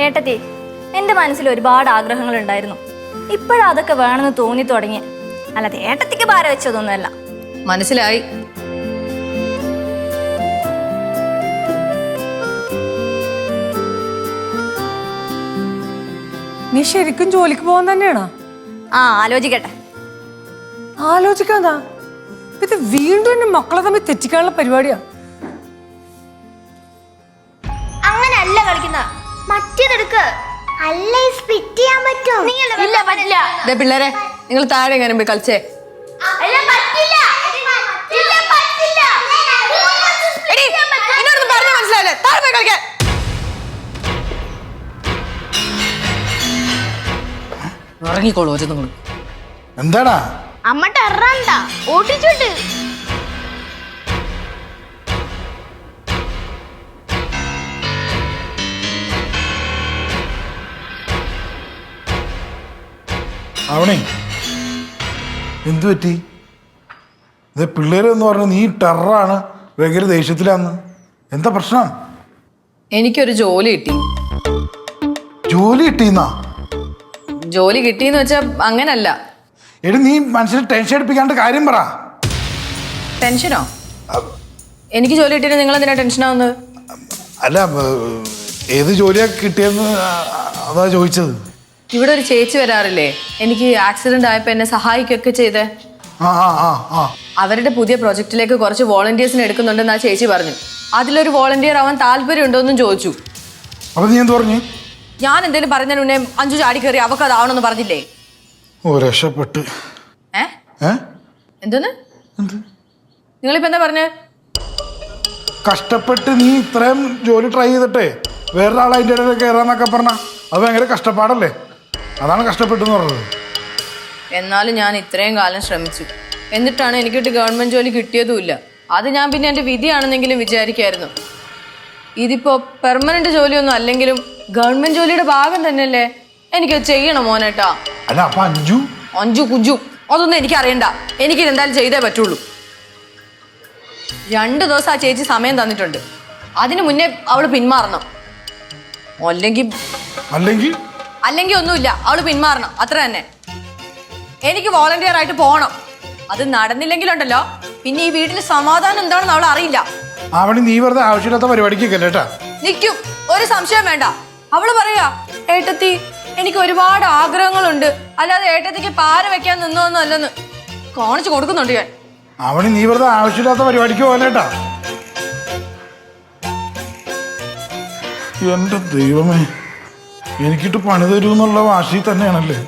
ഏട്ടത്തി, എൻ്റെ മനസ്സിൽ ഒരുപാട് ആഗ്രഹങ്ങൾ ഉണ്ടായിരുന്നു. ഇപ്പോഴാ അതൊക്കെ വേണമെന്ന് തോന്നി തുടങ്ങി. അല്ലാതെ ഏട്ടത്തിക്ക് ഭാരം വെച്ചതൊന്നുമല്ല. മനസ്സിലായി. നീ ശരിക്കും ജോലിക്ക് പോകാൻ തന്നെയാണോ? ആലോചിക്കട്ടെ. ആലോചിക്കാതാ ഇത് വീണ്ടും എന്റെ മക്കളെ തമ്മിൽ തെറ്റിക്കാനുള്ള പരിപാടിയാ. അങ്ങനല്ല കളിക്കുന്ന, മറ്റേതെടുക്ക്. അല്ല സ്പിറ്റ് ചെയ്യാൻ പറ്റും. ഇല്ല, പറ്റില്ല. പിള്ളേരെ, നിങ്ങൾ താഴെ എങ്ങനെ പോയി കളിച്ചേ. മനസ്സിലായില്ലേ? താഴെ പോയി കളിക്കാൻ. ഇറങ്ങിക്കോളൂ ഒറ്റ നിങ്ങൾ. എന്താടാ അമ്മ ടെറണ്ട ഓട്ടിച്ചോട്ട്. അവണേ എന്തു പറ്റി? ഇത് പിള്ളേരെന്ന് പറഞ്ഞു നീ ടെററാണ്, ഭയങ്കര ദേഷ്യത്തിലാന്ന്. എന്താ പ്രശ്നം? എനിക്കൊരു ജോലി കിട്ടി. ജോലി കിട്ടിയെന്നാ? ജോലി കിട്ടിയെന്ന് വെച്ചാ അങ്ങനല്ല. എടി നീ മനസ്സിൽ ടെൻഷൻ എടുപ്പിക്കാണ്ട് കാര്യം പറ. ടെൻഷനോ? എനിക്ക് ജോലി കിട്ടിയിട്ട് നിങ്ങൾ എന്തിനാ ടെൻഷനാവുന്നത്? അല്ല, ഏത് ജോലിയാ കിട്ടിയെന്ന് അതാ ചോദിച്ചത്. ഇവിടെ ഒരു ചേച്ചി വരാറില്ലേ, എനിക്ക് ആക്സിഡന്റ് ആയപ്പോ എന്നെ സഹായിക്കുകയൊക്കെ ചെയ്തേ. അവരുടെ പുതിയ പ്രൊജക്റ്റിലേക്ക് കുറച്ച് വോളണ്ടിയേഴ്സിനെ എടുക്കുന്നുണ്ടെന്ന് ആ ചേച്ചി പറഞ്ഞു. അതിലൊരു വോളണ്ടിയർ ആവാൻ താല്പര്യം ഉണ്ടോ എന്നും ചോദിച്ചു. അപ്പൊ നീ എന്ത് പറഞ്ഞു? ഞാൻ എന്തെങ്കിലും പറഞ്ഞതിന് മുന്നേ അഞ്ചു ചാടി കയറി അവക്ക് അതാവണമെന്ന് പറഞ്ഞില്ലേ? ഓ, രക്ഷപ്പെട്ട്. എന്തോന്ന് നിങ്ങളിപ്പോ എന്താ പറഞ്ഞേ? കഷ്ടപ്പെട്ട് നീ ഇത്രയും ജോലി ട്രൈ ചെയ്തിട്ടേ വേറൊരാൾ അതിൻ്റെ ഇടയിൽ കയറാന്നൊക്കെ പറഞ്ഞ അത് ഭയങ്കര കഷ്ടപ്പാടല്ലേ? അതാണ് കഷ്ടപ്പെട്ടെന്ന് പറഞ്ഞത്. എന്നാലും ഞാൻ ഇത്രയും കാലം ശ്രമിച്ചു, എന്നിട്ടാണ് എനിക്കിട്ട് ഗവൺമെന്റ് ജോലി കിട്ടിയതുമില്ല. അത് ഞാൻ പിന്നെ എൻ്റെ വിധിയാണെന്നെങ്കിലും വിചാരിക്കായിരുന്നു. ഇതിപ്പോ പെർമനന്റ് ജോലിയൊന്നും അല്ലെങ്കിലും ഗവൺമെന്റ് ജോലിയുടെ ഭാഗം തന്നെയല്ലേ, എനിക്ക് ചെയ്യണം മോനേട്ടാ. അല്ല, അപ്പൊ അഞ്ചു കുഞ്ചു അതൊന്നും എനിക്ക് അറിയണ്ട. എനിക്കിത് എന്തായാലും ചെയ്തേ പറ്റുള്ളൂ. 2 ദിവസം ആ ചേച്ചി സമയം തന്നിട്ടുണ്ട്. അതിനു മുന്നേ അവള് പിന്മാറണം. അല്ലെങ്കിൽ ഒന്നുമില്ല, അവള് പിന്മാറണം, അത്ര തന്നെ. എനിക്ക് വോളണ്ടിയർ ആയിട്ട് പോകണം. അത് നടന്നില്ലെങ്കിലുണ്ടല്ലോ പിന്നെ ഈ വീട്ടിൽ സമാധാനം എന്താണെന്ന് അവൾ അറിയില്ല. നീ വെറുതെ ആവശ്യമില്ലാത്ത പരിപാടിക്ക് കേട്ടാ നിൽക്കും, ഒരു സംശയം വേണ്ട. അവള് പറയാ, ഏട്ടത്തി എനിക്ക് ഒരുപാട് ആഗ്രഹങ്ങളുണ്ട്, അല്ലാതെ ഏട്ടത്തിക്ക് പാര വെക്കാൻ നിന്നോന്നും അല്ലെന്ന് കാണിച്ചു കൊടുക്കുന്നുണ്ട് ഞാൻ. നീ വെറുതെ ആവശ്യമില്ലാത്ത പരിപാടിക്ക് പോകലേട്ടാ. എന്റെ ദൈവമേ, എനിക്കിട്ട് പണി തരൂന്നുള്ള വാശി തന്നെയാണല്ലേ.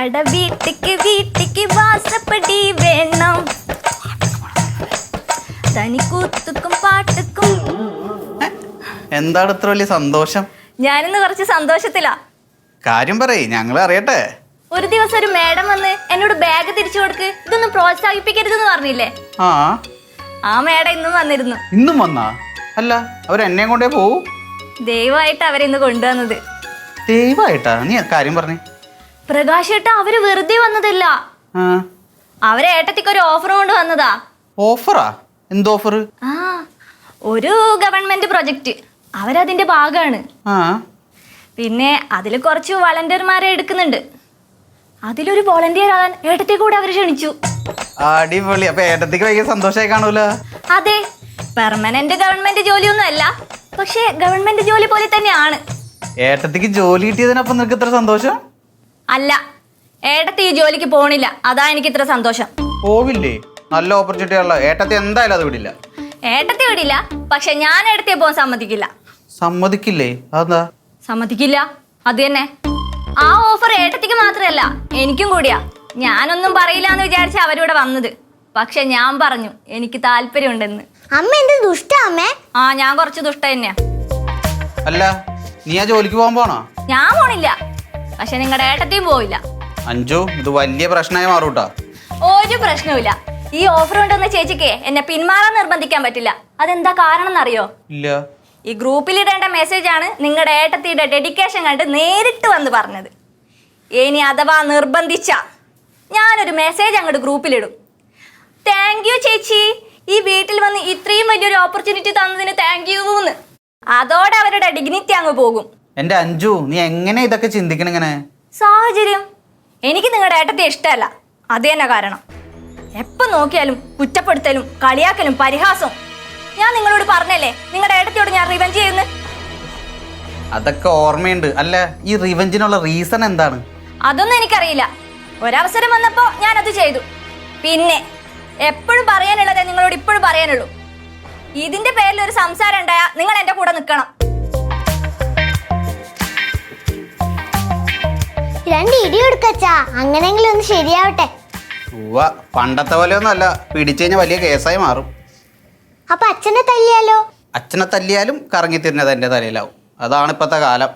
അട വീട്ടിക്ക് വാസപ്പടി വേണം, തനിക്കൂത്തുക്കും പാട്ടുക്കും. എന്താണ് ഇത്ര വലിയ സന്തോഷം? ഞാനിന്ന് കുറച്ച് സന്തോഷത്തിലാ. കാര്യം പറയ്, ഞങ്ങൾ അറിയട്ടെ. ഒരു ദിവസം ഒരു മേഡം വന്ന് എന്നോട് ബാഗ് തിരിച്ചു കൊടുക്ക്, ഇതൊന്നും പ്രോത്സാഹിപ്പിക്കരുതെന്ന് പറഞ്ഞില്ലേ? ആ മേഡം ഇന്നും വന്നിരുന്നു. ഇന്നും വന്നാ? അല്ല, അവരെന്നെ കൊണ്ടേ പോവും. ദയവായിട്ട് അവരിന്ന് കൊണ്ടുവന്നത്. ദയവായിട്ടാ? നീ കാര്യം പറഞ്ഞേ. പ്രകാശേട്ടാ, അവര് വെറുതെ വന്നതല്ല, അവരെ ഏട്ടത്തിക്ക് ഒരു ഓഫർ കൊണ്ട് വന്നതാ. ഓഫറാ? എന്ത് ഓഫർ? ഒരു ഗവൺമെന്റ് പ്രൊജക്റ്റ്, അവരതിന്റെ ഭാഗമാണ്. പിന്നെ അതിൽ കുറച്ച് വളണ്ടിയർമാരെ എടുക്കുന്നുണ്ട്. അതിലൊരു വോളണ്ടിയർ ആകാൻ ഏട്ടത്തെ കൂടെ അവർ ക്ഷണിച്ചു. അടിപൊളി. അപ്പൊ ഏട്ടത്തിക്ക് ഭയങ്കര സന്തോഷമായി കാണൂല? അതെ, പെർമനന്റ് ഗവൺമെന്റ് ജോലിയൊന്നും അല്ല, പക്ഷെ ഗവൺമെന്റ് ജോലി പോലെ തന്നെയാണ്. ഏട്ടത്തിക്ക് ജോലി കിട്ടിയതിനപ്പം നിനക്ക് ഇത്ര സന്തോഷം? അല്ല, ഏട്ടത്തി ഈ ജോലിക്ക് പോണില്ല, അതാ എനിക്ക് ഇത്ര സന്തോഷം. പോവില്ലേ? നല്ല ഓപ്പർച്യൂണിറ്റി ഉള്ള ഏട്ടത്തി എന്തായാലും അത് വിടില്ല. ഏട്ടത്തി വിടില്ല, പക്ഷെ ഞാൻ ഏട്ടത്തിയെ പോകാൻ സമ്മതിക്കില്ല. സമ്മതിക്കില്ലേ? അതെന്താ? സമ്മതിക്കില്ല, അത് തന്നെ. ആ ഓഫർ ഏട്ടത്തിക്ക് മാത്രമല്ല എനിക്കും കൂടിയാ. ഞാനൊന്നും പറയില്ല എന്ന് വിചാരിച്ച അവരിവിടെ വന്നത്, പക്ഷെ ഞാൻ പറഞ്ഞു എനിക്ക് താല്പര്യമുണ്ടെന്ന്. അമ്മ എന്ത് ദുഷ്ടാ അമ്മേ? ഞാൻ കുറച്ച് ദുഷ്ട തന്നെയാ. അല്ല, നീ ആ ജോലിക്ക് പോകാൻ പോണോ? ഞാൻ പോണില്ല, പക്ഷെ നിങ്ങളുടെ ഏട്ടത്തിയും പോവില്ല. അഞ്ചു, ഇത് വലിയ പ്രശ്നമായി മാറൂട്ടാ. ഒരു പ്രശ്നവുമില്ല. ഈ ഓഫർ ഉണ്ടെന്ന ചേച്ചിക്ക് എന്നെ പിന്മാറാൻ നിർബന്ധിക്കാൻ പറ്റില്ല. അതെന്താ കാരണം എന്നറിയോ? ഇല്ല. ഈ ഗ്രൂപ്പിൽ ഇടേണ്ട മെസ്സേജ് ആണ് നിങ്ങളുടെ ഏട്ടത്തിയുടെ ഡെഡിക്കേഷൻ കണ്ട് നേരിട്ട് വന്ന് പറഞ്ഞത്. ഇനി അഥവാ നിർബന്ധിച്ച ഞാനൊരു മെസ്സേജ് അങ്ങോട്ട് ഗ്രൂപ്പിലിടും. താങ്ക് യു ചേച്ചി, ഈ വീട്ടിൽ വന്ന് ഇത്രയും വലിയൊരു ഓപ്പർച്യൂണിറ്റി തന്നതിന് താങ്ക് യു എന്ന്. അതോടെ അവരുടെ ഡിഗ്നിറ്റി അങ്ങ് പോകും. എൻ്റെ അഞ്ജു, നീ എങ്ങനെ ഇതൊക്കെ ചിന്തിക്കണം ഇങ്ങനെ? സാഹചര്യം. എനിക്ക് നിങ്ങളുടെ ഏട്ടത്തെ ഇഷ്ടമല്ല, അത് തന്നെ കാരണം. എപ്പം നോക്കിയാലും കുറ്റപ്പെടുത്തലും കളിയാക്കലും പരിഹാസവും. ഞാൻ നിങ്ങളോട് പറഞ്ഞല്ലേ നിങ്ങളുടെ ഏട്ടത്തിയോട് ഞാൻ റിവെഞ്ച് ചെയ്യുന്നു. അതൊക്കെ ഓർമ്മയുണ്ട്. അല്ല, ഈ റിവെഞ്ചിനുള്ള റീസൺ എന്താണ്? അതൊന്നും എനിക്കറിയില്ല. ഒരവസരം വന്നപ്പോൾ ഞാനത് ചെയ്തു. പിന്നെ എപ്പോഴും പറയാനുള്ളതേ നിങ്ങളോട് ഇപ്പോഴും പറയാനുള്ളൂ. ഇതിന്റെ പേരിൽ ഒരു സംസാരം ഉണ്ടായാൽ നിങ്ങൾ എന്റെ കൂടെ നിൽക്കണം. രണ്ട് ഇടി കൊടുക്കച്ചാ, അങ്ങനെങ്കിലും ഒന്ന് ശരിയാവട്ടെ. പണ്ടത്തെ പോലെ ഒന്നും അല്ല, പിടിച്ചു കഴിഞ്ഞാൽ വലിയ കേസായി മാറും. അപ്പൊ അച്ഛനെ തല്ലിയാലോ? അച്ഛനെ തല്ലിയാലും കറങ്ങി തിരിഞ്ഞത് എൻ്റെ തലയിലാവും. അതാണ് ഇപ്പോഴത്തെ കാലം.